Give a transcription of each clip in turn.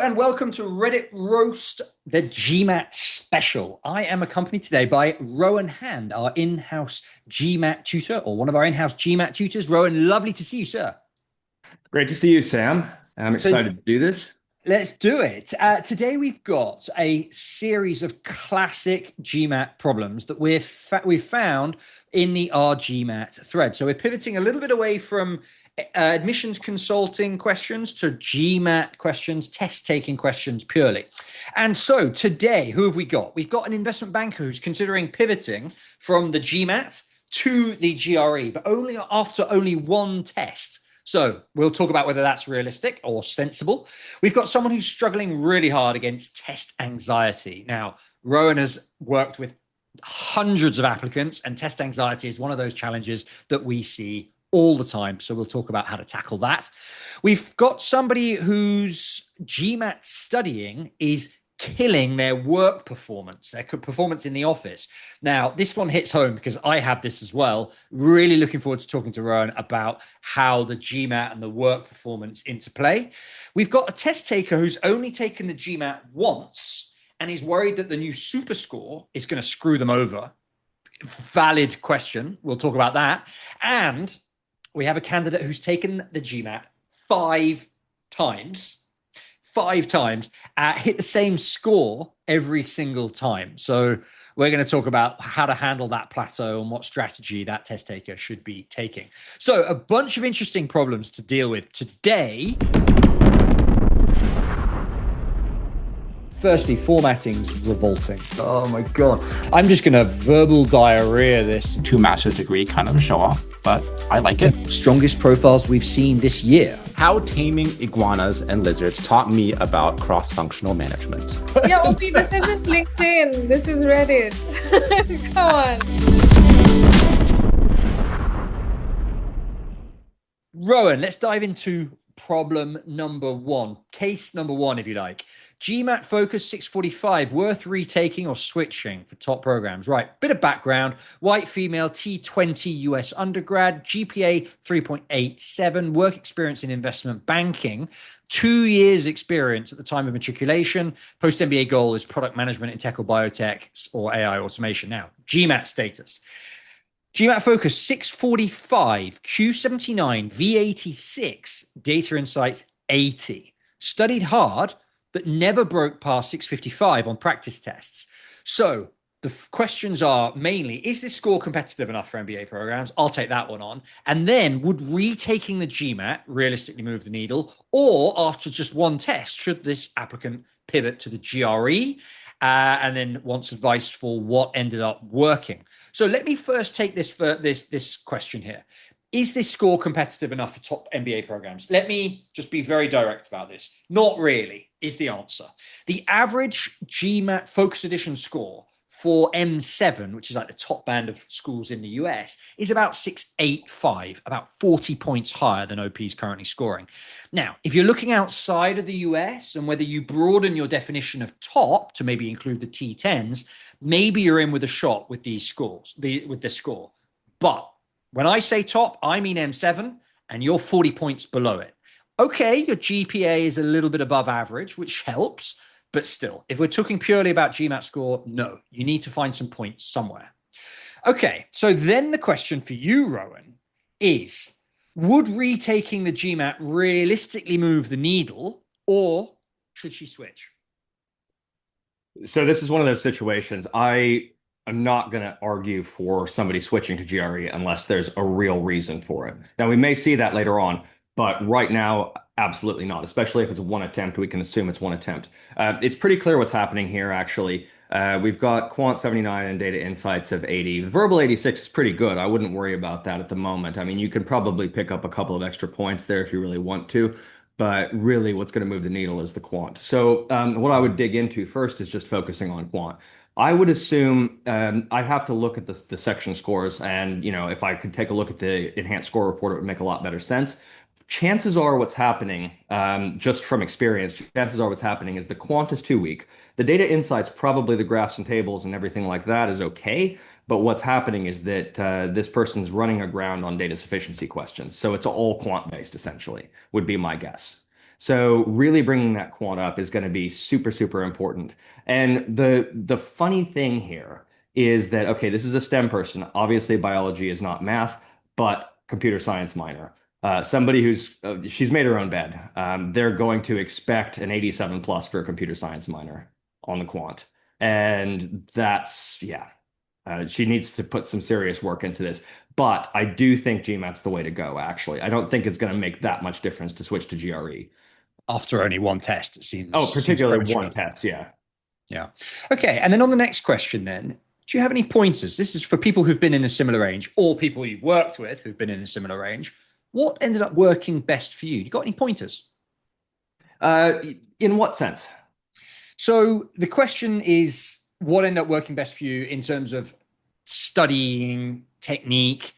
and welcome to Reddit Roast, the GMAT special. I am accompanied today by Rowan Hand, our in-house GMAT tutor, or one of our in-house GMAT tutors. Rowan, lovely to see you, sir. Great to see you, Sam. I'm So excited to do this. let's do it. Today we've got a series of classic GMAT problems that we've found in the RGMAT thread. So we're pivoting a little bit away from admissions consulting questions to GMAT questions, test taking questions purely. And so today, who have we got? We've got an investment banker who's considering pivoting from the GMAT to the GRE, but only after only one test. So we'll talk about whether that's realistic or sensible. We've got someone who's struggling really hard against test anxiety. Now, Rowan has worked with hundreds of applicants, and test anxiety is one of those challenges that we see all the time. So we'll talk about how to tackle that. We've got somebody whose GMAT studying is killing their work performance, their performance in the office. Now, this one hits home because I have this as well. Really looking forward to talking to Rowan about how the GMAT and the work performance interplay. We've got a test taker who's only taken the GMAT once and is worried that the new Superscore is going to screw them over. Valid question. We'll talk about that. And we have a candidate who's taken the GMAT five times, hit the same score every single time. So we're going to talk about how to handle that plateau and what strategy that test taker should be taking. So a bunch of interesting problems to deal with today. Firstly, formatting's revolting. Oh my God. I'm just going to verbal diarrhea this. 2 master's degree, kind of a show off, but I like it. Strongest profiles we've seen this year. How taming iguanas and lizards taught me about cross-functional management. Yeah, OP, this isn't LinkedIn. This is Reddit. Come on. Rowan, let's dive into problem number one. Case number one, if you like. GMAT Focus 645, worth retaking or switching for top programs. Right, bit of background. White female, T20 US undergrad, GPA 3.87, work experience in investment banking, 2 years experience at the time of matriculation. Post-MBA goal is product management in tech or biotech or AI automation. Now, GMAT status. GMAT Focus 645, Q79, V86, Data Insights 80. Studied hard, but never broke past 655 on practice tests. So the questions are mainly, is this score competitive enough for MBA programs? I'll take that one on. And then would retaking the GMAT realistically move the needle? Or after just one test, should this applicant pivot to the GRE? And then wants advice for what ended up working. So let me first take this question here. Is this score competitive enough for top MBA programs? Let me just be very direct about this. Not really is the answer. The average GMAT Focus Edition score for M7, which is like the top band of schools in the US, is about 685, about 40 points higher than OP is currently scoring. Now, if you're looking outside of the US and whether you broaden your definition of top to maybe include the T10s, maybe you're in with a shot with these scores, with this score. But when I say top, I mean M7, and you're 40 points below it. Okay, your GPA is a little bit above average, which helps, but still, if we're talking purely about GMAT score, no, you need to find some points somewhere. Okay, so then the question for you, Rowan, is would retaking the GMAT realistically move the needle, or should she switch? So this is one of those situations. I'm not going to argue for somebody switching to GRE unless there's a real reason for it. Now, we may see that later on, but right now, absolutely not, especially if it's one attempt. We can assume it's one attempt. It's pretty clear what's happening here, actually. We've got Quant 79 and Data Insights of 80. The Verbal 86 is pretty good. I wouldn't worry about that at the moment. I mean, you can probably pick up a couple of extra points there if you really want to. But really, what's going to move the needle is the quant. So what I would dig into first is just focusing on quant. I would assume I'd have to look at the section scores, and if I could take a look at the enhanced score report, it would make a lot better sense. Chances are what's happening, just from experience, chances are what's happening is the quant is too weak. The data insights, probably the graphs and tables and everything like that is okay. But what's happening is that this person's running aground on data sufficiency questions. So it's all quant based, essentially, would be my guess. So really bringing that quant up is going to be super, super important. And the funny thing here is that, okay, this is a STEM person. Obviously, biology is not math, but computer science minor. Somebody who's she's made her own bed. They're going to expect an 87 plus for a computer science minor on the quant. And that's, yeah, she needs to put some serious work into this. But I do think GMAT's the way to go, actually. I don't think it's going to make that much difference to switch to GRE. After only one test, it Oh, seems particularly premature. one test, yeah. Yeah. Okay. And then on the next question, then, do you have any pointers? This is for people who've been in a similar range or people you've worked with who've been in a similar range. What ended up working best for you? You got any pointers? In what sense? So the question is, what ended up working best for you in terms of studying technique,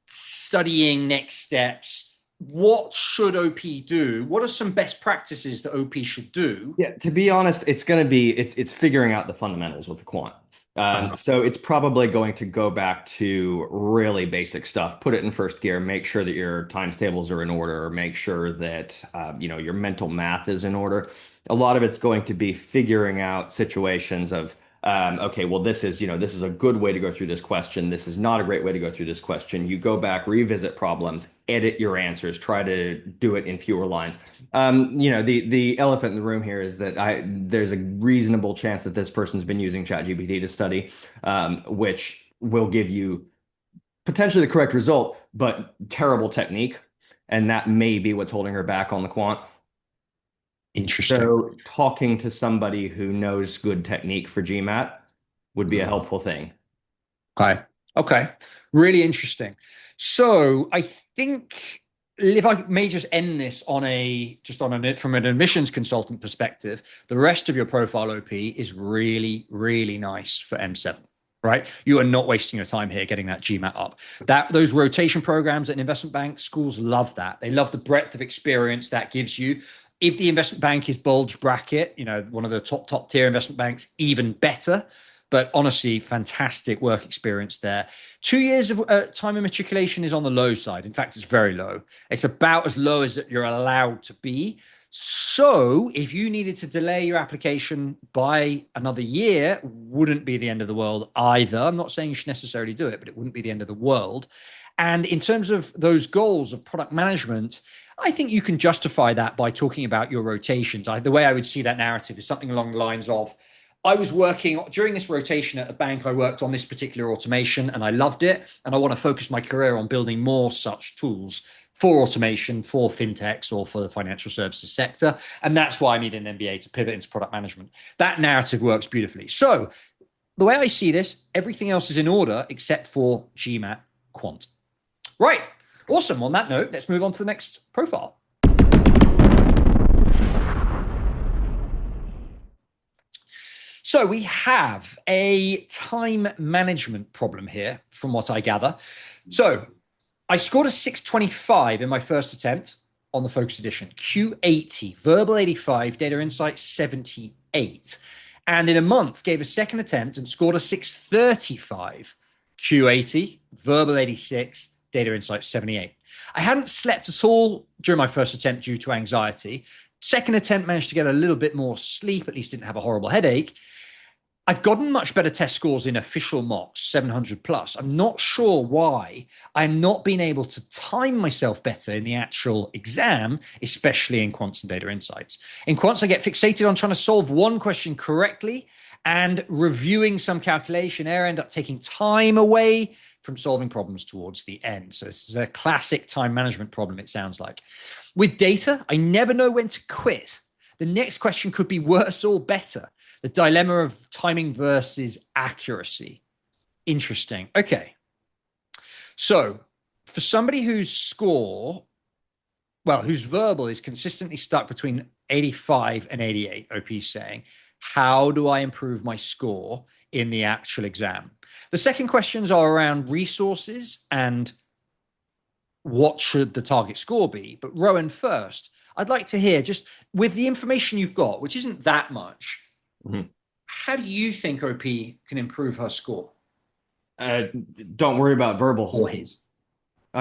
studying next steps? What should OP do? What are some best practices that OP should do? Yeah, to be honest, it's going to be it's figuring out the fundamentals with the quant. So it's probably going to go back to really basic stuff. Put it in first gear. Make sure that your times tables are in order. Make sure that your mental math is in order. A lot of it's going to be figuring out situations of okay, well, this is a good way to go through this question. This is not a great way to go through this question. You go back, revisit problems, edit your answers, try to do it in fewer lines. The elephant in the room here is that there's a reasonable chance that this person's been using ChatGPT to study, which will give you potentially the correct result, but terrible technique. And that may be what's holding her back on the quant. Interesting. So talking to somebody who knows good technique for GMAT would be a helpful thing. Okay. Really interesting. So I think if I may just end this from an admissions consultant perspective, the rest of your profile OP is really, really nice for M7. Right? You are not wasting your time here getting that GMAT up. Those rotation programs at an investment bank, schools love that. They love the breadth of experience that gives you. If the investment bank is bulge bracket, one of the top tier investment banks, even better. But honestly, fantastic work experience there. 2 years of time of matriculation is on the low side. In fact, it's very low. It's about as low as you're allowed to be. So if you needed to delay your application by another year, wouldn't be the end of the world either. I'm not saying you should necessarily do it, but it wouldn't be the end of the world. And in terms of those goals of product management, I think you can justify that by talking about your rotations. The way I would see that narrative is something along the lines of, I was working during this rotation at a bank. I worked on this particular automation and I loved it. And I want to focus my career on building more such tools for automation, for fintechs, or for the financial services sector. And that's why I need an MBA to pivot into product management. That narrative works beautifully. So the way I see this, everything else is in order except for GMAT quant. Right. Awesome. On that note, let's move on to the next profile. So we have a time management problem here, from what I gather. So I scored a 625 in my first attempt on the Focus Edition, Q80, verbal 85, data insight 78. And in a month, gave a second attempt and scored a 635, Q80, verbal 86, data insight 78. I hadn't slept at all during my first attempt due to anxiety. Second attempt managed to get a little bit more sleep, at least didn't have a horrible headache. I've gotten much better test scores in official mocks, 700 plus. I'm not sure why I'm not being able to time myself better in the actual exam, especially in quants and data insights. In quants, I get fixated on trying to solve one question correctly and reviewing some calculation error, end up taking time away from solving problems towards the end. So this is a classic time management problem, it sounds like. With data, I never know when to quit. The next question could be worse or better. The dilemma of timing versus accuracy. Interesting. Okay. So for somebody whose verbal is consistently stuck between 85 and 88, OP's saying, how do I improve my score in the actual exam? The second questions are around resources and what should the target score be? But Rowan, first, I'd like to hear, just with the information you've got, which isn't that much, how do you think OP can improve her score? Don't worry about verbal. Or his?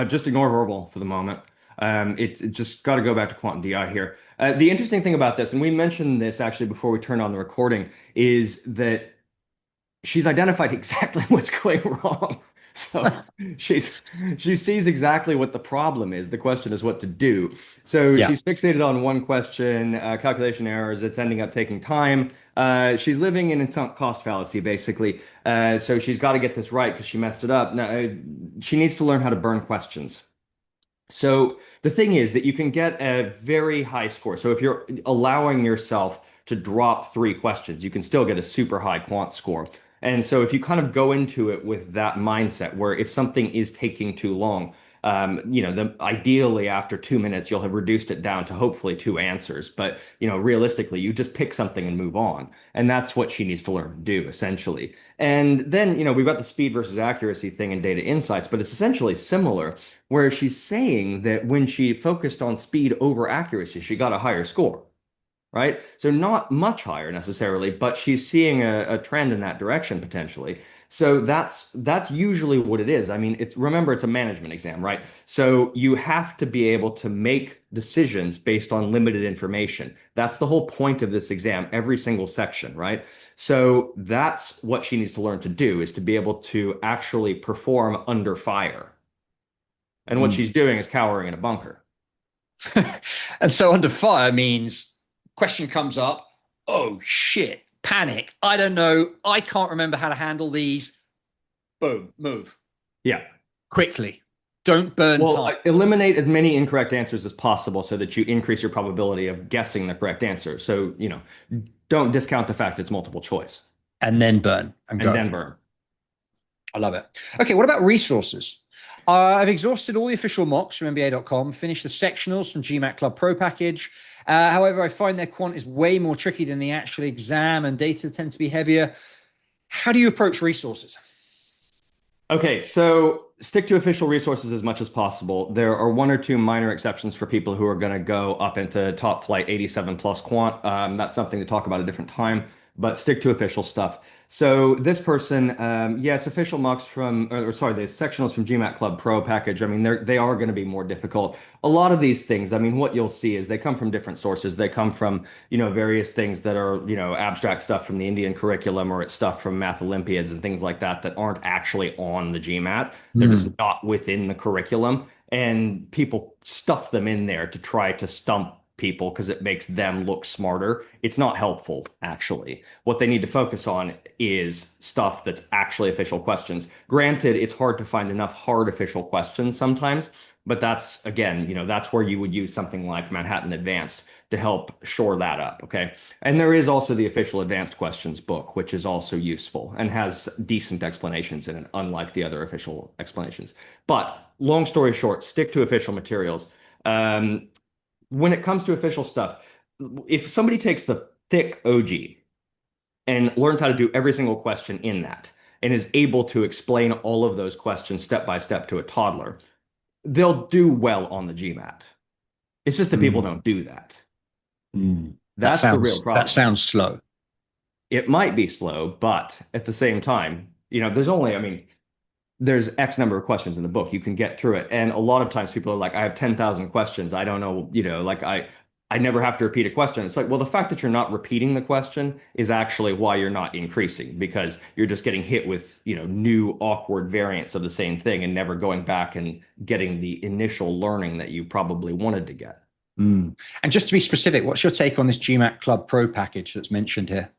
Just ignore verbal for the moment. It just got to go back to quant and DI here. The interesting thing about this, and we mentioned this actually before we turned on the recording, is that she's identified exactly what's going wrong. So she sees exactly what the problem is. The question is what to do. So Yeah. she's fixated on one question, calculation errors. It's ending up taking time. She's living in a sunk cost fallacy, basically. So she's got to get this right because she messed it up. Now, she needs to learn how to burn questions. So the thing is that you can get a very high score. So if you're allowing yourself to drop 3 questions, you can still get a super high quant score. And so if you kind of go into it with that mindset, where if something is taking too long, ideally after 2 minutes, you'll have reduced it down to hopefully 2 answers. But, realistically, you just pick something and move on. And that's what she needs to learn to do, essentially. And then, we've got the speed versus accuracy thing in data insights, but it's essentially similar, where she's saying that when she focused on speed over accuracy, she got a higher score. Right? So not much higher necessarily, but she's seeing a trend in that direction potentially. So that's usually what it is. I mean, remember it's a management exam, right? So you have to be able to make decisions based on limited information. That's the whole point of this exam, every single section, right? So that's what she needs to learn to do, is to be able to actually perform under fire. And what she's doing is cowering in a bunker. And so under fire means question comes up, oh shit, panic, I don't know, I can't remember how to handle these. Boom, move. Yeah. Quickly. Don't burn time. Eliminate as many incorrect answers as possible so that you increase your probability of guessing the correct answer. So, don't discount the fact it's multiple choice. And then burn. And go. Then burn. I love it. Okay, what about resources? I've exhausted all the official mocks from MBA.com, finished the sectionals from GMAT Club Pro package. However, I find their quant is way more tricky than the actual exam, and data tend to be heavier. How do you approach resources? Okay, so stick to official resources as much as possible. There are 1 or 2 minor exceptions for people who are going to go up into top flight 87 plus quant. That's something to talk about a different time, but stick to official stuff. So this person, yes, official mocks the sectionals from GMAT Club Pro package. I mean, they are going to be more difficult. A lot of these things, I mean, what you'll see is they come from different sources. They come from, various things that are, abstract stuff from the Indian curriculum, or it's stuff from Math Olympiads and things like that aren't actually on the GMAT. They're just not within the curriculum. And people stuff them in there to try to stump people because it makes them look smarter. It's not helpful, actually. What they need to focus on is stuff that's actually official questions. Granted, it's hard to find enough hard official questions sometimes, but that's, again, that's where you would use something like Manhattan Advanced to help shore that up, okay? And there is also the official advanced questions book, which is also useful and has decent explanations in it, unlike the other official explanations. But long story short, stick to official materials. When it comes to official stuff, if somebody takes the thick OG and learns how to do every single question in that and is able to explain all of those questions step by step to a toddler, they'll do well on the GMAT. It's just that people don't do that. That's the real problem. That sounds slow. It might be slow, but at the same time, there's X number of questions in the book. You can get through it. And a lot of times people are like, I have 10,000 questions. I don't know, I never have to repeat a question. It's like, well, the fact that you're not repeating the question is actually why you're not increasing, because you're just getting hit with, new awkward variants of the same thing and never going back and getting the initial learning that you probably wanted to get. And just to be specific, what's your take on this GMAT Club Pro package that's mentioned here?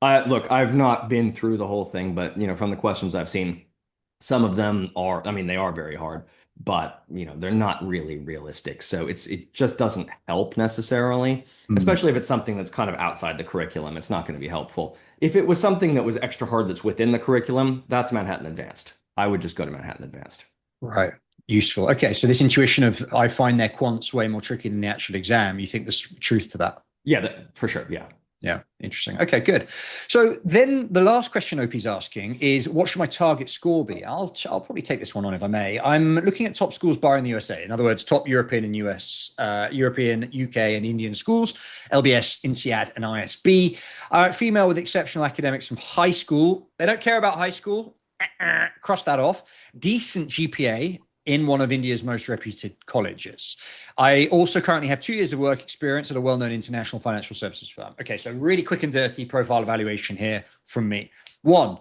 Look, I've not been through the whole thing, but from the questions I've seen, some of them are, they are very hard, but they're not really realistic. So it just doesn't help necessarily, especially if it's something that's kind of outside the curriculum. It's not going to be helpful. If it was something that was extra hard that's within the curriculum, that's Manhattan Advanced. I would just go to Manhattan Advanced. Right. Useful. Okay. So this intuition of, I find their quants way more tricky than the actual exam, you think there's truth to that? Yeah, for sure. Yeah. Yeah, interesting. Okay, good. So then the last question OP's asking is, what should my target score be? I'll probably take this one on if I may. I'm looking at top schools bar in the USA. In other words, top European and European, UK and Indian schools, LBS, INSEAD and ISB. Female with exceptional academics from high school. They don't care about high school. Cross that off. Decent GPA in one of India's most reputed colleges. I also currently have 2 years of work experience at a well-known international financial services firm. Okay, so really quick and dirty profile evaluation here from me. 1,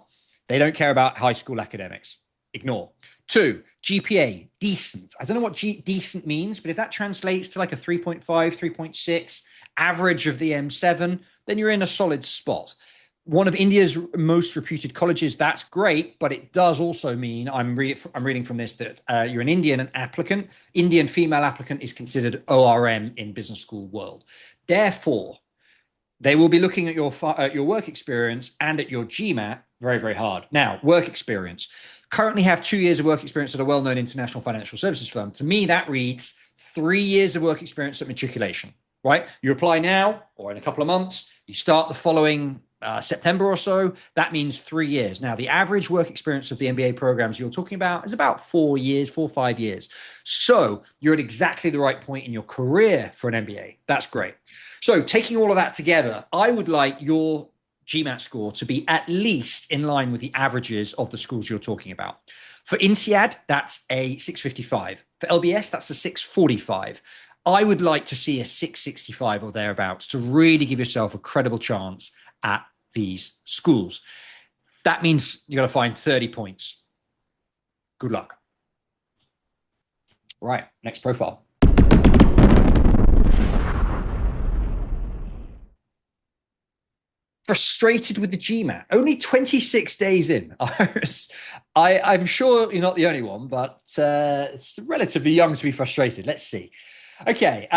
they don't care about high school academics. Ignore. 2, GPA, decent. I don't know what decent means, but if that translates to like a 3.5, 3.6, average of the M7, then you're in a solid spot. One of India's most reputed colleges, that's great, but it does also mean, I'm reading from this, that you're an Indian applicant. Indian female applicant is considered ORM in business school world. Therefore, they will be looking at your work experience and at your GMAT very, very hard. Now, work experience. Currently have 2 years of work experience at a well-known international financial services firm. To me, that reads 3 years of work experience at matriculation, right? You apply now or in a couple of months, you start the following September or so, that means 3 years. Now, the average work experience of the MBA programs you're talking about is about 4 years, 4 or 5 years. So you're at exactly the right point in your career for an MBA. That's great. So taking all of that together, I would like your GMAT score to be at least in line with the averages of the schools you're talking about. For INSEAD, that's a 655. For LBS, that's a 645. I would like to see a 665 or thereabouts to really give yourself a credible chance at these schools. That means you got to find 30 points. Good luck. All right, next profile. Frustrated with the GMAT. Only 26 days in. I'm sure you're not the only one, but it's relatively young to be frustrated. Let's see. Okay,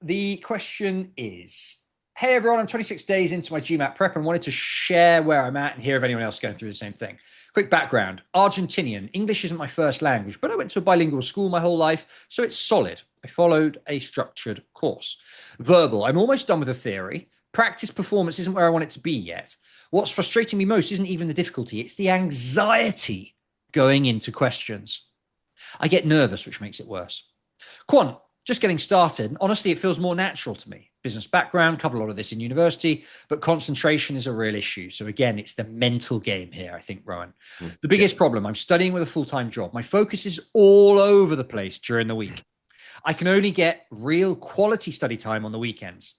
the question is, hey everyone, I'm 26 days into my GMAT prep and wanted to share where I'm at and hear if anyone else is going through the same thing. Quick background, Argentinian. English isn't my first language, but I went to a bilingual school my whole life, so it's solid. I followed a structured course. Verbal, I'm almost done with the theory. Practice performance isn't where I want it to be yet. What's frustrating me most isn't even the difficulty, it's the anxiety going into questions. I get nervous, which makes it worse. Quant, just getting started. Honestly, it feels more natural to me. Business background, covered a lot of this in university, but concentration is a real issue. So again, it's the mental game here, I think, Rowan. The biggest problem, I'm studying with a full-time job. My focus is all over the place during the week. I can only get real quality study time on the weekends.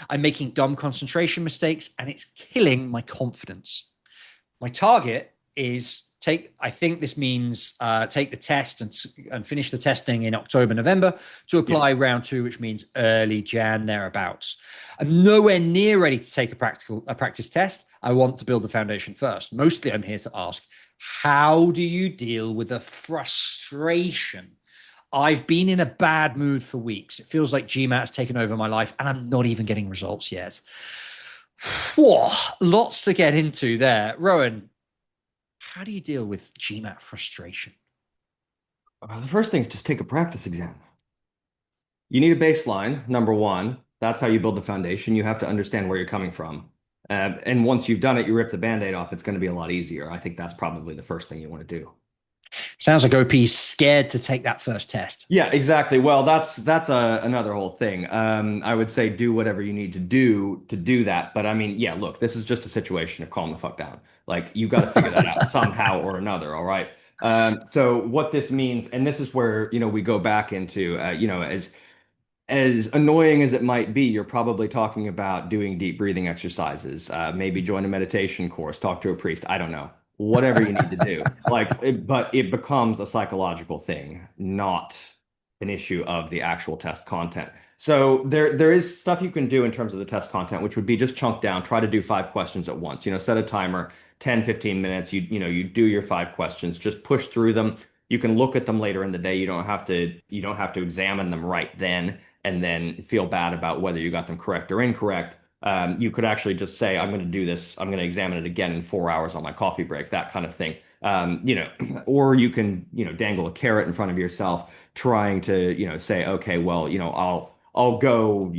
I'm making dumb concentration mistakes and it's killing my confidence. My target is I think this means take the test and finish the testing in October, November to apply round 2, which means early Jan thereabouts. I'm nowhere near ready to take a practice test. I want to build the foundation first. Mostly I'm here to ask, how do you deal with the frustration? I've been in a bad mood for weeks. It feels like GMAT has taken over my life and I'm not even getting results yet. Whoa, lots to get into there. Rowan, how do you deal with GMAT frustration? The first thing is just take a practice exam. You need a baseline, number one. That's how you build the foundation. You have to understand where you're coming from. And once you've done it, you rip the Band-Aid off. It's going to be a lot easier. I think that's probably the first thing you want to do. Sounds like OP's scared to take that first test. Yeah, exactly. Well, that's another whole thing. I would say do whatever you need to do that. But I mean, yeah, look, this is just a situation of calm the fuck down. Like you got to figure that out somehow or another. All right. So what this means, and this is where, we go back into, as annoying as it might be, you're probably talking about doing deep breathing exercises, maybe join a meditation course, talk to a priest. I don't know. Whatever you need to do. But it becomes a psychological thing, not an issue of the actual test content. So there is stuff you can do in terms of the test content, which would be just chunk down, try to do 5 questions at once. Set a timer, 10, 15 minutes. You do your 5 questions, just push through them. You can look at them later in the day. You don't have to examine them right then and then feel bad about whether you got them correct or incorrect. You could actually just say, I'm going to do this. I'm going to examine it again in 4 hours on my coffee break, that kind of thing. Or you can, dangle a carrot in front of yourself, trying to, say, okay, well, I'll go,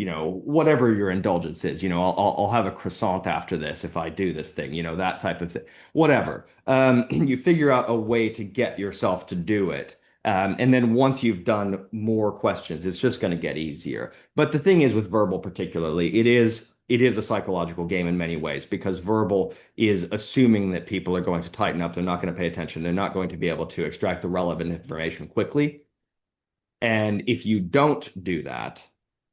whatever your indulgence is, I'll have a croissant after this if I do this thing, that type of thing, whatever. You figure out a way to get yourself to do it. And then once you've done more questions, it's just going to get easier. But the thing is with verbal particularly, it is a psychological game in many ways because verbal is assuming that people are going to tighten up, they're not going to pay attention, they're not going to be able to extract the relevant information quickly. And if you don't do that,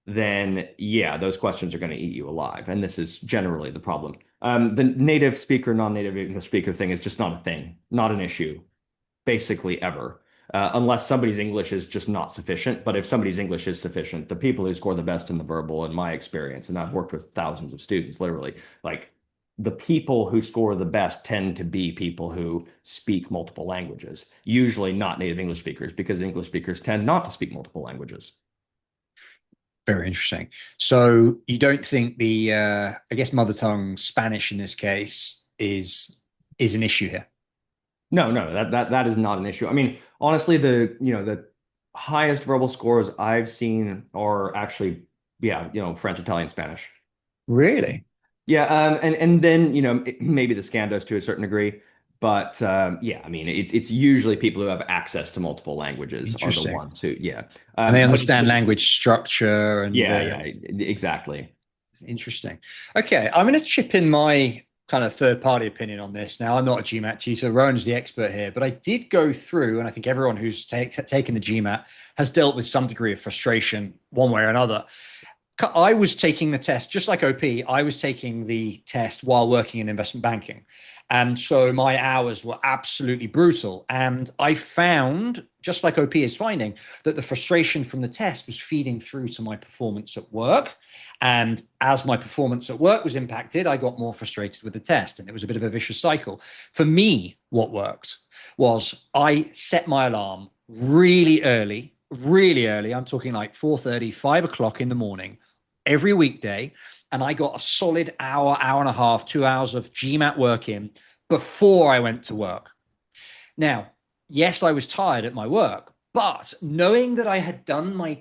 then yeah, those questions are going to eat you alive. And this is generally the problem. The native speaker, non-native English speaker thing is just not a thing, not an issue, basically ever. Unless somebody's English is just not sufficient. But if somebody's English is sufficient, the people who score the best in the verbal, in my experience, and I've worked with thousands of students, literally, like the people who score the best tend to be people who speak multiple languages, usually not native English speakers, because English speakers tend not to speak multiple languages. Very interesting. So you don't think the, I guess, mother tongue Spanish in this case is an issue here? No, that is not an issue. I mean, honestly, the highest verbal scores I've seen are actually, yeah, French, Italian, Spanish. Really? Yeah, and then maybe the Scandos to a certain degree, but yeah, I mean it's usually people who have access to multiple languages are the ones who, yeah, and they understand language structure and yeah, exactly. Interesting. Okay, I'm going to chip in my kind of third-party opinion on this. Now, I'm not a GMAT tutor. Rowan's the expert here, but I did go through, and I think everyone who's taken the GMAT has dealt with some degree of frustration one way or another. I was taking the test, just like OP, I was taking the test while working in investment banking. And so my hours were absolutely brutal. And I found, just like OP is finding, that the frustration from the test was feeding through to my performance at work. And as my performance at work was impacted, I got more frustrated with the test. And it was a bit of a vicious cycle. For me, what worked was I set my alarm really early. I'm talking like 4:30, 5 o'clock in the morning, every weekday. And I got a solid hour and a half, 2 hours of GMAT work in before I went to work. Now, yes, I was tired at my work, but knowing that I had done my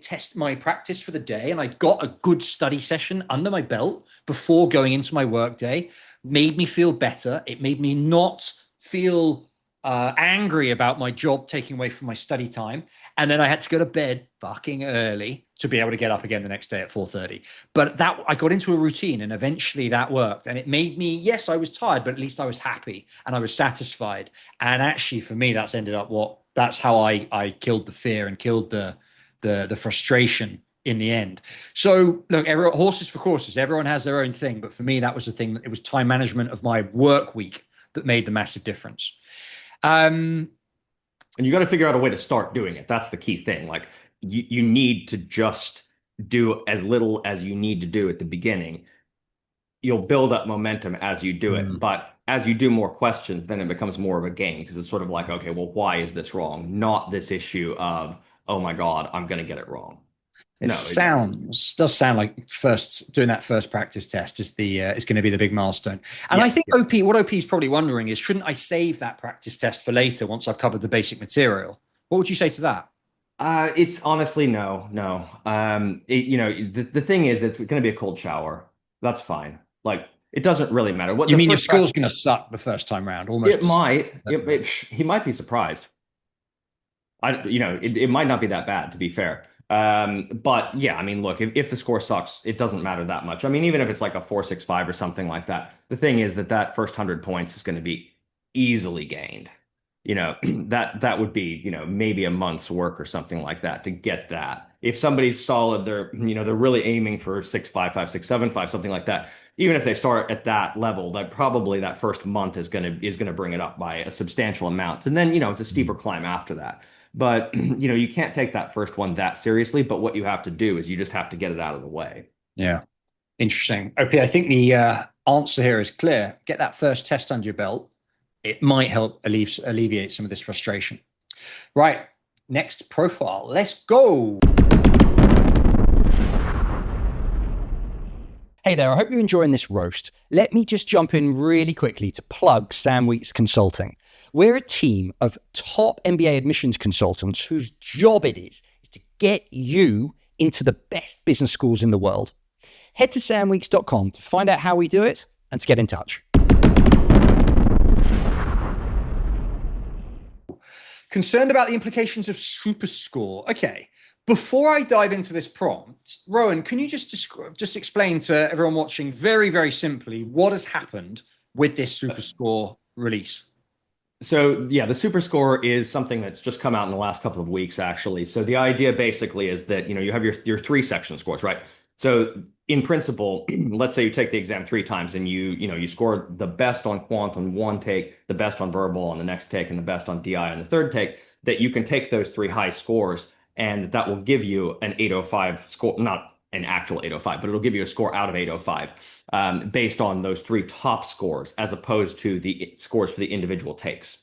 practice for the day and I'd got a good study session under my belt before going into my work day made me feel better. It made me not feel angry about my job taking away from my study time. And then I had to go to bed fucking early to be able to get up again the next day at 4:30. But that I got into a routine and eventually that worked. And it made me, yes, I was tired, but at least I was happy and I was satisfied. And actually for me, that's how I killed the fear and killed the frustration in the end. So look, horses for courses, everyone has their own thing. But for me, that was the thing. It was time management of my work week that made the massive difference. And you got to figure out a way to start doing it. That's the key thing. Like you need to just do as little as you need to do at the beginning. You'll build up momentum as you do it. But as you do more questions, then it becomes more of a game because it's sort of like, okay, well, why is this wrong? Not this issue of, oh my God, I'm going to get it wrong. It does sound like doing that first practice test is going to be the big milestone. And yes. I think what OP is probably wondering is, shouldn't I save that practice test for later once I've covered the basic material? What would you say to that? It's honestly no. The thing is, it's going to be a cold shower. That's fine. Like it doesn't really matter. What you mean? Your score's going to suck the first time round? Almost. It might. He might be surprised. It might not be that bad, to be fair. But yeah, I mean, look, if the score sucks, it doesn't matter that much. I mean, even if it's like a 4.65 or something like that, the thing is that first 100 points is going to be easily gained. That would be, maybe a month's work or something like that to get that. If somebody's solid, they're really aiming for 6.55, 6.75, something like that. Even if they start at that level, that first month is going to bring it up by a substantial amount. And then, it's a steeper climb after that. But, you can't take that first one that seriously. But what you have to do is you just have to get it out of the way. Yeah. Interesting. OP, I think the answer here is clear. Get that first test under your belt. It might help alleviate some of this frustration. Right. Next profile. Let's go. Hey there, I hope you're enjoying this roast. Let me just jump in really quickly to plug Sam Weeks Consulting. We're a team of top MBA admissions consultants whose job it is to get you into the best business schools in the world. Head to samweeks.com to find out how we do it and to get in touch. Concerned about the implications of Superscore. Okay. Before I dive into this prompt, Rowan, can you just explain to everyone watching very, very simply what has happened with this Superscore release? So yeah, the Superscore is something that's just come out in the last couple of weeks, actually. So the idea basically is that, you have your three section scores, right? So in principle, let's say you take the exam 3 times and you score the best on quant on one take, the best on verbal on the next take, and the best on DI on the third take, that you can take those 3 high scores and that will give you an 805 score, not an actual 805, but it'll give you a score out of 805 based on those 3 top scores, as opposed to the scores for the individual takes.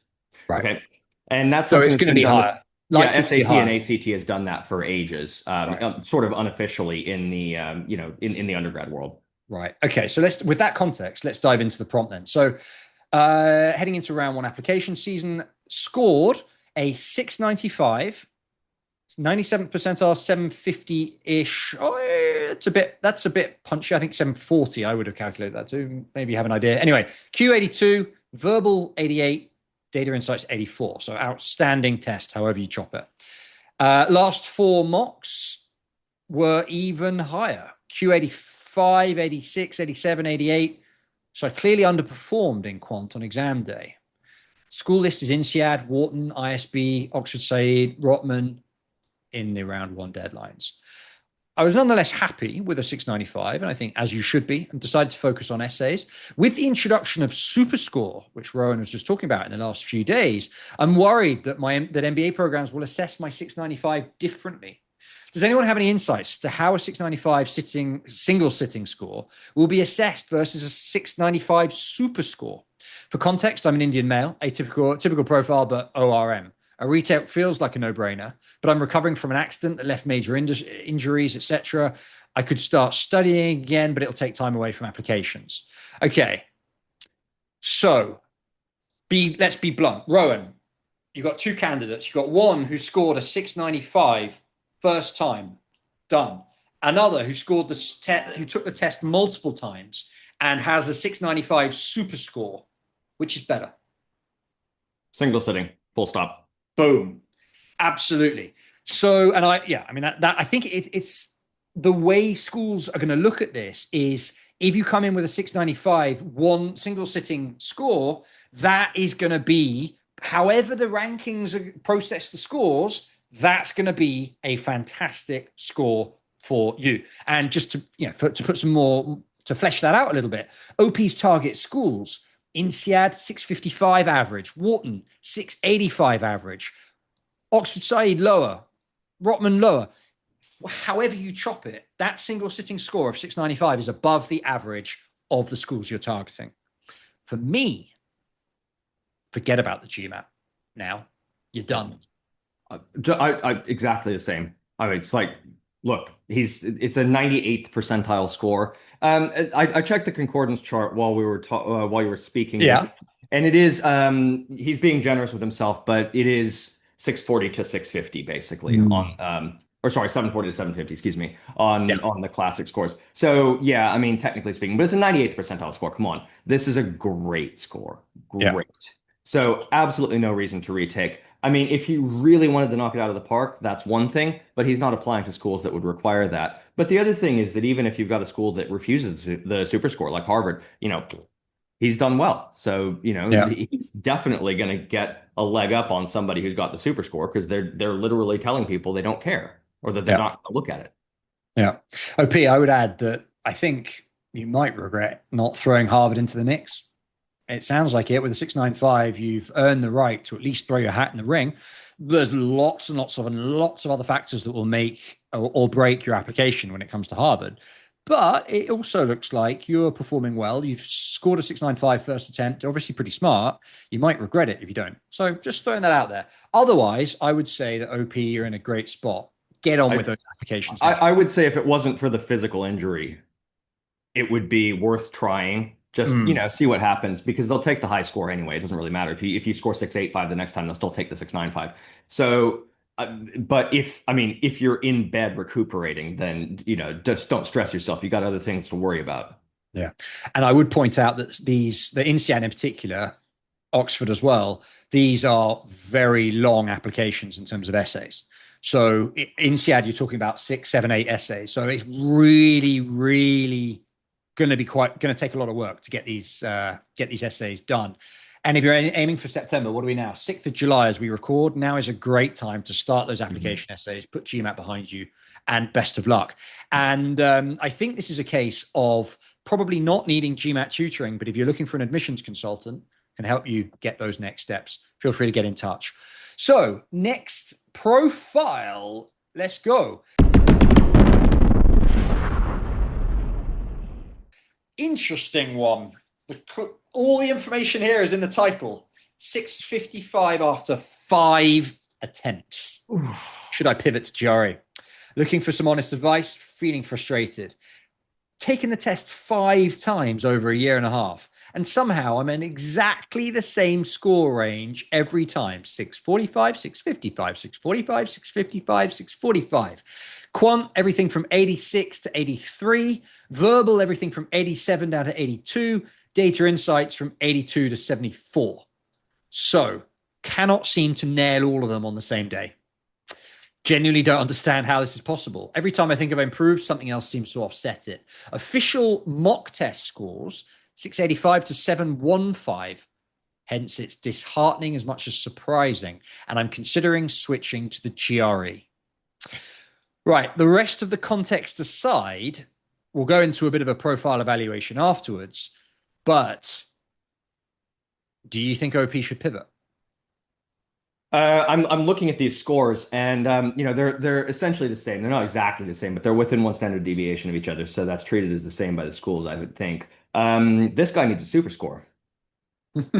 Right. Okay. And that's So it's going to be higher. Yeah, SAT and ACT has done that for ages, Right. sort of unofficially in the in the undergrad world. Right. Okay. So with that context, let's dive into the prompt then. So heading into round 1 application season, scored a 695, 97th percentile, 750-ish. Oh, that's a bit punchy. I think 740, I would have calculated that too. Maybe you have an idea. Anyway, Q82, verbal 88, data insights 84. So outstanding test, however you chop it. Last 4 mocks were even higher. Q85, 86, 87, 88. So I clearly underperformed in quant on exam day. School list is INSEAD, Wharton, ISB, Oxford Said, Rotman in the round 1 deadlines. I was nonetheless happy with a 695, and I think as you should be, and decided to focus on essays. With the introduction of Superscore, which Rowan was just talking about in the last few days, I'm worried that that MBA programs will assess my 695 differently. Does anyone have any insights to how a 695 single sitting score will be assessed versus a 695 Superscore? For context, I'm an Indian male, typical profile, but ORM. A retake feels like a no-brainer, but I'm recovering from an accident that left major injuries, etc. I could start studying again, but it'll take time away from applications. Okay, so let's be blunt. Rowan, you've got 2 candidates. You've got one who scored a 695 first time, done. Another who scored who took the test multiple times and has a 695 Superscore. Which is better? Single sitting, full stop. Boom. Absolutely. So, and I think it's the way schools are going to look at this is if you come in with a 695, one single sitting score, that is going to be, however the rankings process the scores, that's going to be a fantastic score for you. And just to, to put some more, to flesh that out a little bit, OP's target schools, INSEAD 655 average, Wharton 685 average, Oxford Said lower, Rotman lower. However you chop it, that single sitting score of 695 is above the average of the schools you're targeting. For me, forget about the GMAT now. You're done. I exactly the same. I mean, it's like, look, it's a 98th percentile score. I checked the concordance chart while you were speaking. Yeah. And it is he's being generous with himself, but it is 640 to 650 basically on 740 to 750, excuse me, on the classic scores. So yeah, I mean, technically speaking, but it's a 98th percentile score. Come on. This is a great score. Great. Yeah. So absolutely no reason to retake. I mean, if he really wanted to knock it out of the park, that's one thing, but he's not applying to schools that would require that. But the other thing is that even if you've got a school that refuses the Superscore, like Harvard, he's done well. So, he's definitely going to get a leg up on somebody who's got the Superscore because they're literally telling people they don't care or that they're not going to look at it. Yeah. OP, I would add that I think you might regret not throwing Harvard into the mix. It sounds like it with a 695, you've earned the right to at least throw your hat in the ring. There's lots and lots of other factors that will make or break your application when it comes to Harvard. But it also looks like you're performing well. You've scored a 695 first attempt. You're obviously pretty smart. You might regret it if you don't. So just throwing that out there. Otherwise, I would say that OP, you're in a great spot. Get on with those applications. I would say if it wasn't for the physical injury, it would be worth trying. Just, see what happens because they'll take the high score anyway. It doesn't really matter. If you score 685 the next time, they'll still take the 695. So, but if you're in bed recuperating, then, just don't stress yourself. You got other things to worry about. Yeah. And I would point out that the INSEAD in particular, Oxford as well, these are very long applications in terms of essays. So in SIAD, you're talking about 6, 7, 8 essays. So it's really, really going to take a lot of work to get these essays done. And if you're aiming for September, what are we now? 6th of July as we record. Now is a great time to start those application essays, put GMAT behind you, and best of luck. And I think this is a case of probably not needing GMAT tutoring, but if you're looking for an admissions consultant, can help you get those next steps, feel free to get in touch. So next profile, let's go. Interesting one. All the information here is in the title. 655 after 5 attempts. Should I pivot to GRE? Looking for some honest advice, feeling frustrated. Taken the test 5 times over a year and a half. And somehow I'm in exactly the same score range every time. 645, 655, 645, 655, 645. Quant, everything from 86 to 83. Verbal, everything from 87 down to 82. Data insights from 82 to 74. So, cannot seem to nail all of them on the same day. Genuinely don't understand how this is possible. Every time I think I've improved, something else seems to offset it. Official mock test scores, 685 to 715. Hence, it's disheartening as much as surprising. And I'm considering switching to the GRE. Right, the rest of the context aside, we'll go into a bit of a profile evaluation afterwards. But do you think OP should pivot? I'm looking at these scores, and they're essentially the same. They're not exactly the same, but they're within one standard deviation of each other, so that's treated as the same by the schools, I would think. This guy needs a Superscore. It's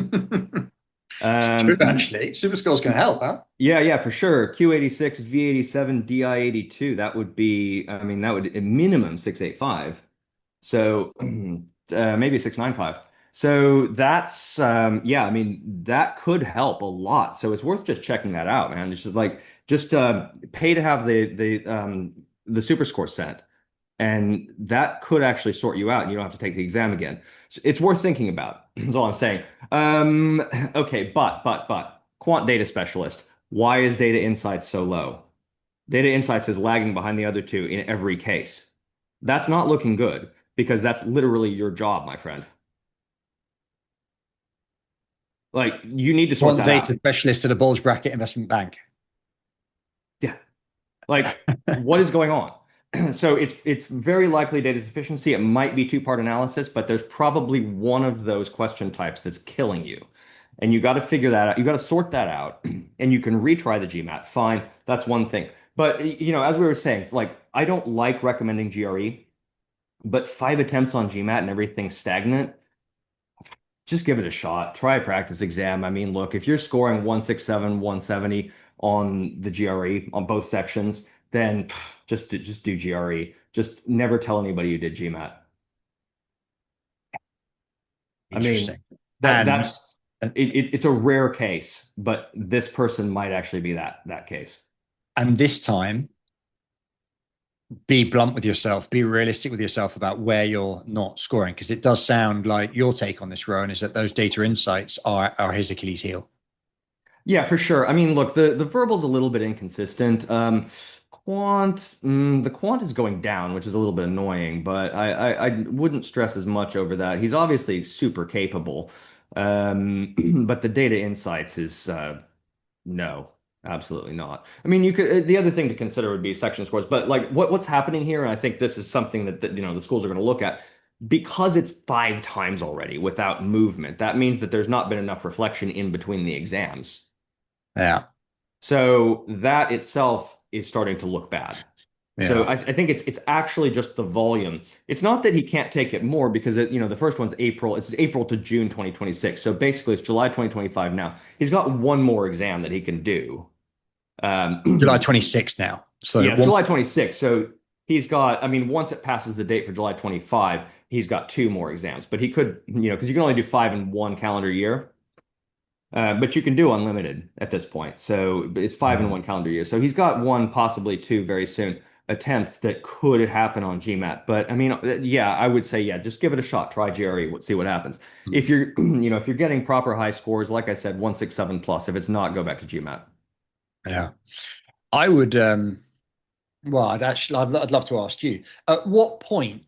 true, actually. Superscore's going to help, huh? Yeah, for sure. Q86, V87, DI82. That would be, that would a minimum 685. So maybe 695. So that's that could help a lot. So it's worth just checking that out, man. It's just pay to have the Superscore sent, and that could actually sort you out, and you don't have to take the exam again. So it's worth thinking about. That's all I'm saying. Okay, but quant data specialist. Why is data insights so low? Data insights is lagging behind the other two in every case. That's not looking good because that's literally your job, my friend. Like, you need to sort that out. Data specialist at a bulge bracket investment bank. Yeah. Like, what is going on? So it's very likely data deficiency. It might be two-part analysis, but there's probably one of those question types that's killing you. And you got to figure that out. You got to sort that out, and you can retry the GMAT. Fine. That's one thing. But, as we were saying, like, I don't like recommending GRE, but 5 attempts on GMAT and everything's stagnant. Just give it a shot. Try a practice exam. I mean, look, if you're scoring 167, 170 on the GRE on both sections, then just do GRE. Just never tell anybody you did GMAT. Interesting. I mean, it's a rare case, but this person might actually be that case. And this time, be blunt with yourself, be realistic with yourself about where you're not scoring, because it does sound like your take on this, Rowan, is that those data insights are his Achilles heel. Yeah, for sure. I mean, look, the verbal's a little bit inconsistent. The quant is going down, which is a little bit annoying, but I wouldn't stress as much over that. He's obviously super capable, but the data insights is no. Absolutely not. I mean, the other thing to consider would be section scores, but like what's happening here, and I think this is something that the schools are going to look at, because it's 5 times already without movement. That means that there's not been enough reflection in between the exams. Yeah. So that itself is starting to look bad. Yeah. So I think it's actually just the volume. It's not that he can't take it more, because the first one's April. It's April to June 2026. So basically it's July 2025 now. He's got one more exam that he can do. July 26 now. So yeah, July 26. So he's got, once it passes the date for July 25, he's got 2 more exams. But he could, because you can only do 5 in 1 calendar year. But you can do unlimited at this point. So it's 5 in 1 calendar year. So he's got 1, possibly 2 very soon. attempts that could happen on GMAT. But I mean, yeah, I would say, yeah, just give it a shot. Try GRE, see what happens. If you're, if you're getting proper high scores, like I said, 167 plus. If it's not, go back to GMAT. Yeah. I would, well, I'd love to ask you, at what point,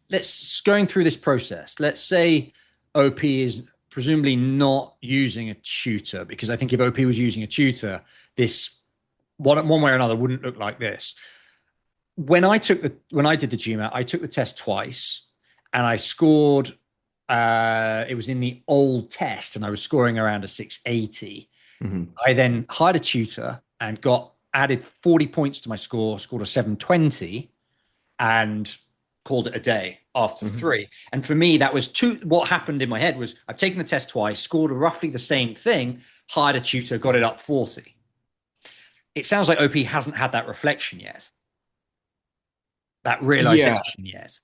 going through this process, let's say OP is presumably not using a tutor, because I think if OP was using a tutor, this one way or another wouldn't look like this. When I did the GMAT, I took the test twice and I scored, it was in the old test and I was scoring around a 680. I then hired a tutor and added 40 points to my score, scored a 720 and called it a day after three. And for me, that was what happened in my head was I've taken the test twice, scored roughly the same thing, hired a tutor, got it up 40. It sounds like OP hasn't had that reflection yet. That realization yet.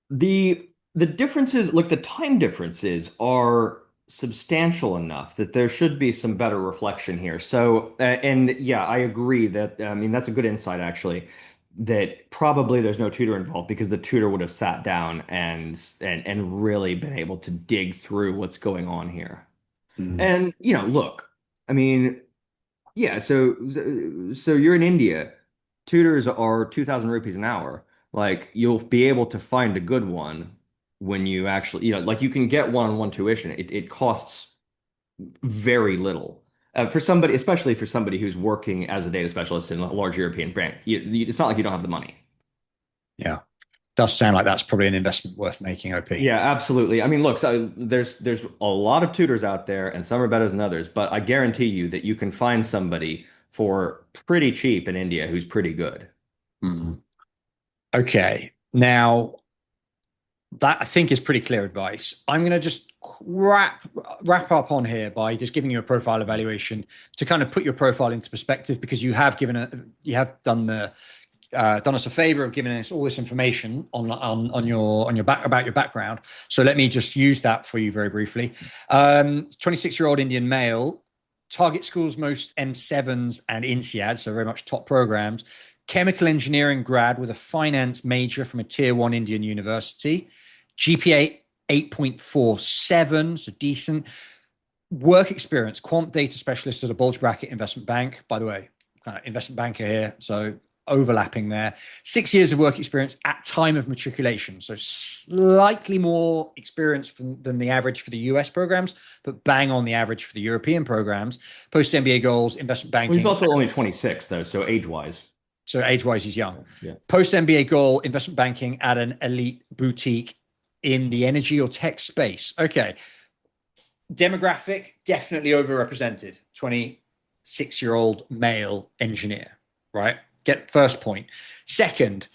The differences, like the time differences are substantial enough that there should be some better reflection here. So, and yeah, I agree that, I mean, that's a good insight actually, that probably there's no tutor involved because the tutor would have sat down and really been able to dig through what's going on here. And, look, I mean, yeah, so you're in India. Tutors are 2,000 rupees an hour. Like you'll be able to find a good one when you actually, like you can get one-on-one tuition. It costs very little for somebody, especially for somebody who's working as a data specialist in a large European bank. It's not like you don't have the money. Yeah. Does sound like that's probably an investment worth making, OP. Yeah, absolutely. I mean, look, so there's a lot of tutors out there, and some are better than others, but I guarantee you that you can find somebody for pretty cheap in India who's pretty good. Okay. Now, that I think is pretty clear advice. I'm going to just wrap up on here by just giving you a profile evaluation to kind of put your profile into perspective, because you have done us a favor of giving us all this information on your about your background. So let me just use that for you very briefly. 26-year-old Indian male, target schools most M7s and INSEAD, so very much top programs. Chemical engineering grad with a finance major from a tier 1 Indian university. GPA 8.47, so decent. Work experience, quant data specialist at a bulge bracket investment bank. By the way, investment banker here, so overlapping there. 6 years of work experience at time of matriculation, so slightly more experience than the average for the US programs, but bang on the average for the European programs. Post MBA goals, investment banking. Well, he's also only 26 though, so age-wise. So age-wise, he's young. Yeah. Post MBA goal, investment banking at an elite boutique in the energy or tech space. Okay. Demographic, definitely overrepresented. 26-year-old male engineer, right? Get first point. Second,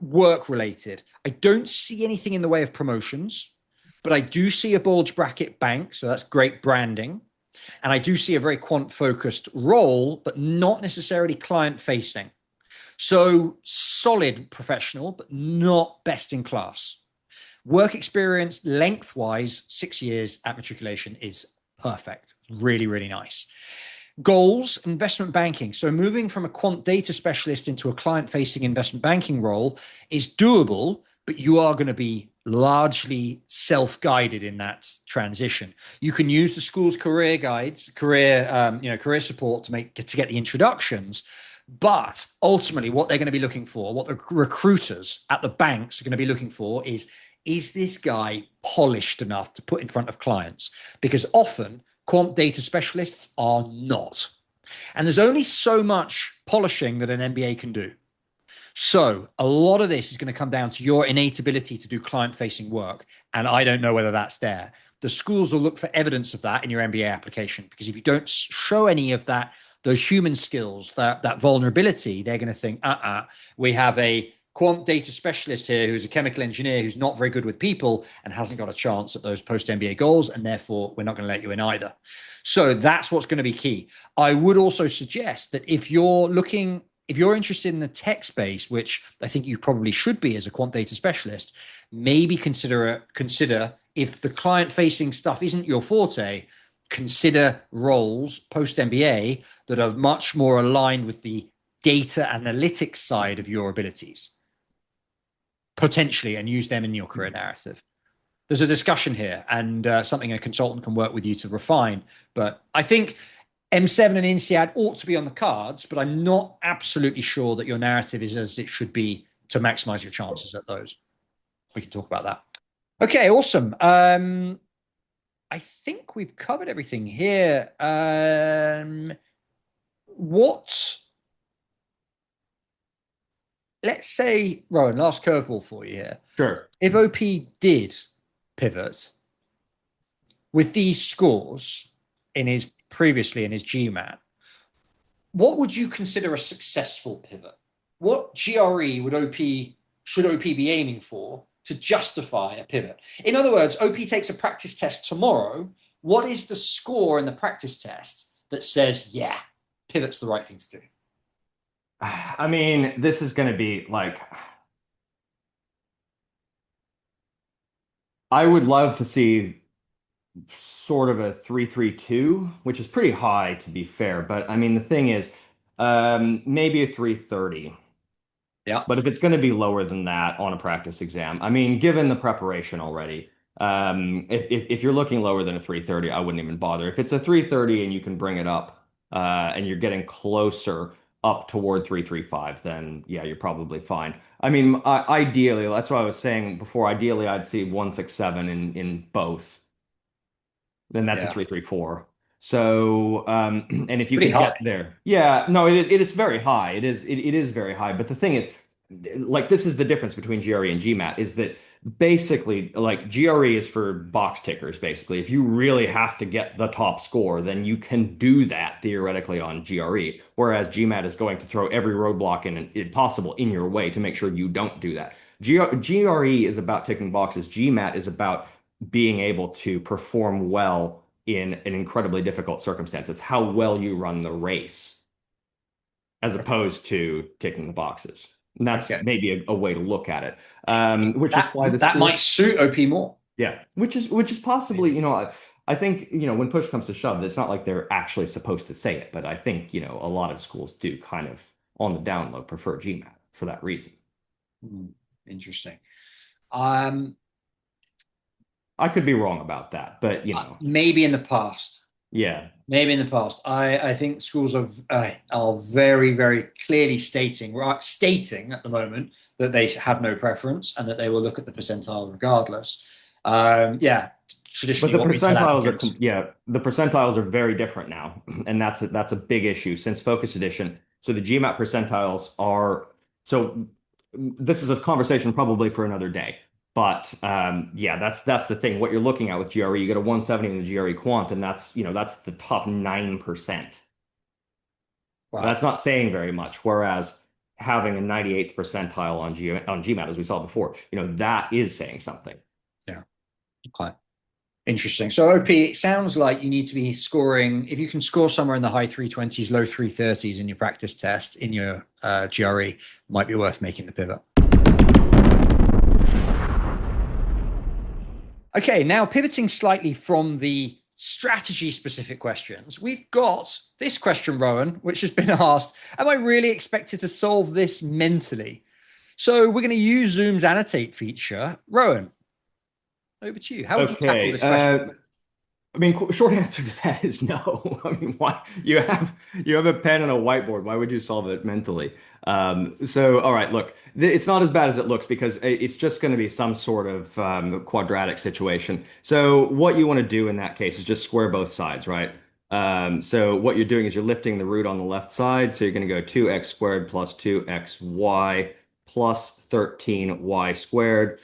work related. I don't see anything in the way of promotions, but I do see a bulge bracket bank. So that's great branding. And I do see a very quant focused role, but not necessarily client facing. So solid professional, but not best in class. Work experience lengthwise, 6 years at matriculation is perfect. Really, really nice. Goals, investment banking. So moving from a quant data specialist into a client-facing investment banking role is doable, but you are going to be largely self-guided in that transition. You can use the school's career guides, career support to get the introductions. But ultimately, what they're going to be looking for, what the recruiters at the banks are going to be looking for is this guy polished enough to put in front of clients? Because often quant data specialists are not. And there's only so much polishing that an MBA can do. So a lot of this is going to come down to your innate ability to do client-facing work. And I don't know whether that's there. The schools will look for evidence of that in your MBA application, because if you don't show any of that, those human skills, that vulnerability, they're going to think, we have a quant data specialist here who's a chemical engineer who's not very good with people and hasn't got a chance at those post-MBA goals, and therefore we're not going to let you in either. So that's what's going to be key. I would also suggest that if you're interested in the tech space, which I think you probably should be as a quant data specialist, maybe consider if the client-facing stuff isn't your forte, consider roles post-MBA that are much more aligned with the data analytics side of your abilities, potentially, and use them in your career narrative. There's a discussion here, and something a consultant can work with you to refine. But I think M7 and INSEAD ought to be on the cards, but I'm not absolutely sure that your narrative is as it should be to maximize your chances at those. We can talk about that. Okay, awesome. I think we've covered everything here. Let's say, Rowan, last curveball for you here. Sure. If OP did pivot with these scores previously in his GMAT, what would you consider a successful pivot? What GRE should OP be aiming for to justify a pivot? In other words, OP takes a practice test tomorrow. What is the score in the practice test that says, yeah, pivot's the right thing to do? I mean, this is going to be like, I would love to see sort of a 332, which is pretty high to be fair. But I mean, the thing is, maybe a 330. Yeah. But if it's going to be lower than that on a practice exam, I mean, given the preparation already, if you're looking lower than a 330, I wouldn't even bother. If it's a 330 and you can bring it up, and you're getting closer up toward 335, then yeah, you're probably fine. I mean, ideally, that's what I was saying before. Ideally, I'd see 167 in both. Then that's a 334. So, and if you can get there, yeah, no, it is very high. It is very high. But the thing is, like, this is the difference between GRE and GMAT is that basically, like, GRE is for box tickers. Basically, if you really have to get the top score, then you can do that theoretically on GRE. Whereas GMAT is going to throw every roadblock possible in your way to make sure you don't do that. GRE is about ticking boxes. GMAT is about being able to perform well in an incredibly difficult circumstance. It's how well you run the race as opposed to ticking the boxes. And that's maybe a way to look at it. Which is why that might suit OP more. Yeah, which is possibly, you know, I think, you know, when push comes to shove, it's not like they're actually supposed to say it, but I think, you know, a lot of schools do kind of on the down low prefer GMAT for that reason. Interesting. I could be wrong about that, but you know, maybe in the past. Yeah, maybe in the past. I think schools are very, very clearly stating at the moment that they have no preference and that they will look at the percentile regardless. Traditionally, but the percentiles are very different now, and that's a big issue since Focus Edition. So the GMAT percentiles are This is a conversation probably for another day. But that's the thing. What you're looking at with GRE, you get a 170 in the GRE quant, and that's the top 9%. Wow. That's not saying very much. Whereas having a 98th percentile on GMAT, as we saw before, you know, that is saying something. Yeah. Okay. Interesting. So OP, it sounds like you need to be scoring, if you can score somewhere in the high 320s, low 330s in your practice test in your GRE, might be worth making the pivot. Okay, now pivoting slightly from the strategy-specific questions, we've got this question, Rowan, which has been asked, am I really expected to solve this mentally? So we're going to use Zoom's annotate feature. Rowan, over to you. How would you tackle this question? I mean, short answer to that is no. I mean, why you have a pen and a whiteboard? Why would you solve it mentally? All right, look, it's not as bad as it looks because it's just going to be some sort of quadratic situation. So what you want to do in that case is just square both sides, right? So what you're doing is you're lifting the root on the left side. So you're going to go 2x squared plus 2xy plus 13y squared.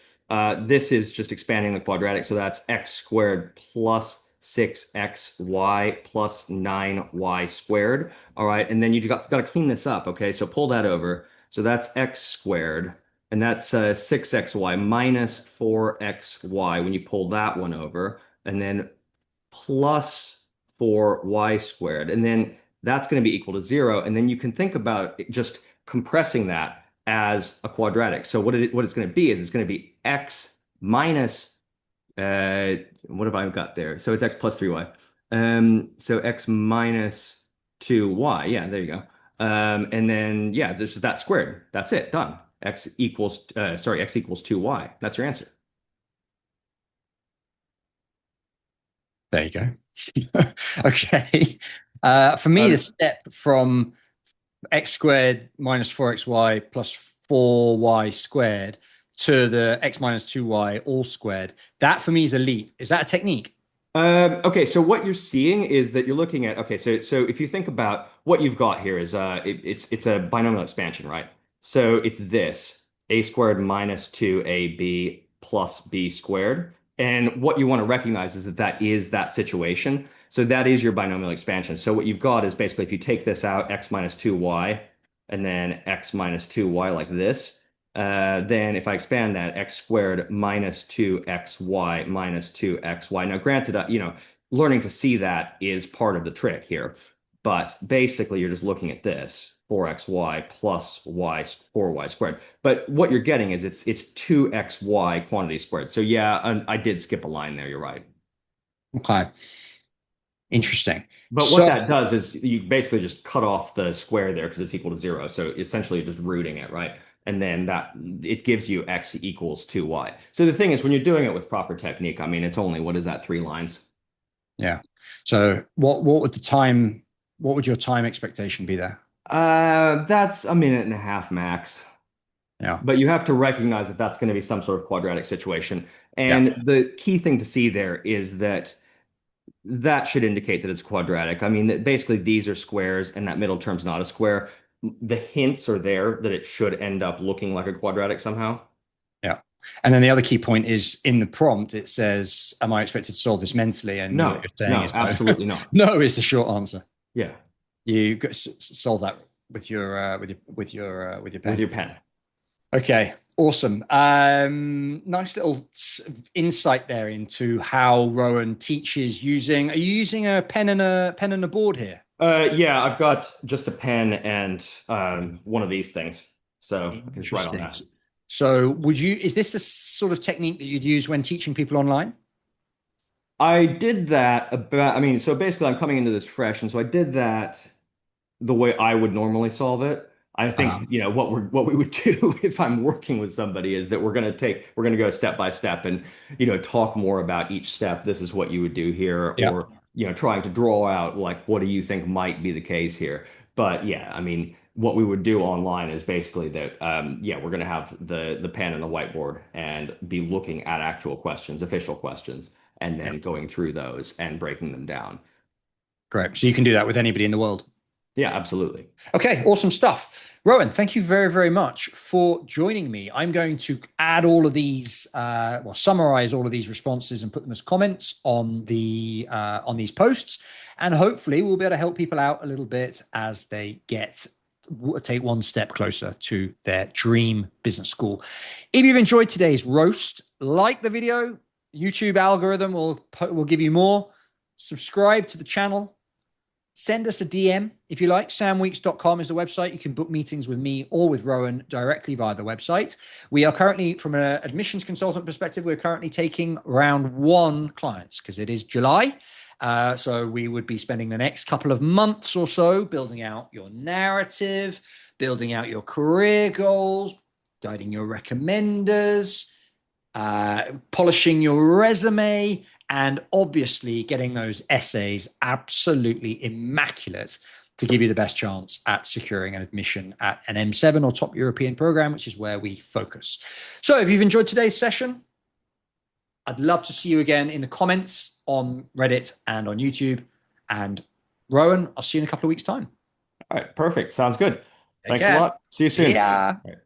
This is just expanding the quadratic. So that's x squared plus 6xy plus 9y squared. All right. And then you got to clean this up. Okay. So pull that over. So that's x squared. And that's 6xy minus 4xy when you pull that one over. And then plus 4y squared. And then that's going to be equal to 0. And then you can think about just compressing that as a quadratic. So what it's going to be is it's going to be x minus what have I got there? So it's x plus 3y. So x minus 2y. Yeah, there you go. And then, yeah, this is that squared. That's it, done. X equals 2y. That's your answer. There you go. Okay. For me, the step from x squared minus 4xy plus 4y squared to the x minus 2y all squared, that for me is a leap. Is that a technique? Okay, so what you're seeing is that you're looking at, okay, so if you think about what you've got here is it's a binomial expansion, right? So it's this a squared minus 2ab plus b squared. And what you want to recognize is that that is that situation. So that is your binomial expansion. So what you've got is basically if you take this out, x minus 2y, and then x minus 2y like this, then if I expand that, x squared minus 2xy minus 2xy. Now, granted, learning to see that is part of the trick here, but basically you're just looking at this 4xy plus y 4y squared. But what you're getting is it's 2xy quantity squared. So yeah, I did skip a line there. You're right. Okay. Interesting. But So, what that does is you basically just cut off the square there because it's equal to 0. So essentially you're just rooting it, right? And then that it gives you x equals 2y. So the thing is, when you're doing it with proper technique, I mean, it's only, what is that, 3 lines? yeah. So what would your time expectation be there? That's a minute and a half max. Yeah. But you have to recognize that that's going to be some sort of quadratic situation. Yeah. And the key thing to see there is that that should indicate that it's quadratic. I mean, that basically these are squares and that middle term's not a square. The hints are there that it should end up looking like a quadratic somehow. Yeah. And then the other key point is in the prompt, it says, am I expected to solve this mentally? And No, what you're saying no, is absolutely not. no is the short answer. Yeah, You solve that with your pen. with your pen. Okay, awesome. Nice little insight there into how Rowan teaches using. Are you using a pen and a board here? Yeah, I've got just a pen and one of these things, so I can just write on that. So, is this a sort of technique that you'd use when teaching people online? I did that about, I mean, so basically I'm coming into this fresh, and so I did that the way I would normally solve it. I think, Uh-huh. what we would do if I'm working with somebody is that we're gonna go step by step and, talk more about each step. This is what you would do here, Yeah. or, trying to draw out like what do you think might be the case here. But yeah, I mean, what we would do online is basically that, yeah, we're gonna have the pen and the whiteboard and be looking at actual questions, official questions, and Yeah. then going through those and breaking them down. Great. So you can do that with anybody in the world. Yeah, absolutely. Okay, awesome stuff. Rowan, thank you very, very much for joining me. I'm going to add all of these, summarize all of these responses and put them as comments on these posts, and hopefully we'll be able to help people out a little bit as they take one step closer to their dream business school. If you've enjoyed today's roast, like the video. YouTube algorithm will give you more. Subscribe to the channel. Send us a DM if you like. samweeks.com is the website. You can book meetings with me or with Rowan directly via the website. We are currently, from an admissions consultant perspective, we're currently taking round 1 clients because it is July. So we would be spending the next couple of months or so building out your narrative, building out your career goals, guiding your recommenders, polishing your resume, and obviously getting those essays absolutely immaculate to give you the best chance at securing an admission at an M7 or top European program, which is where we focus. So if you've enjoyed today's session, I'd love to see you again in the comments on Reddit and on YouTube. And Rowan, I'll see you in a couple of weeks' time. All right, perfect. Sounds good. Take Thanks care. a lot. See you soon. Yeah. All right.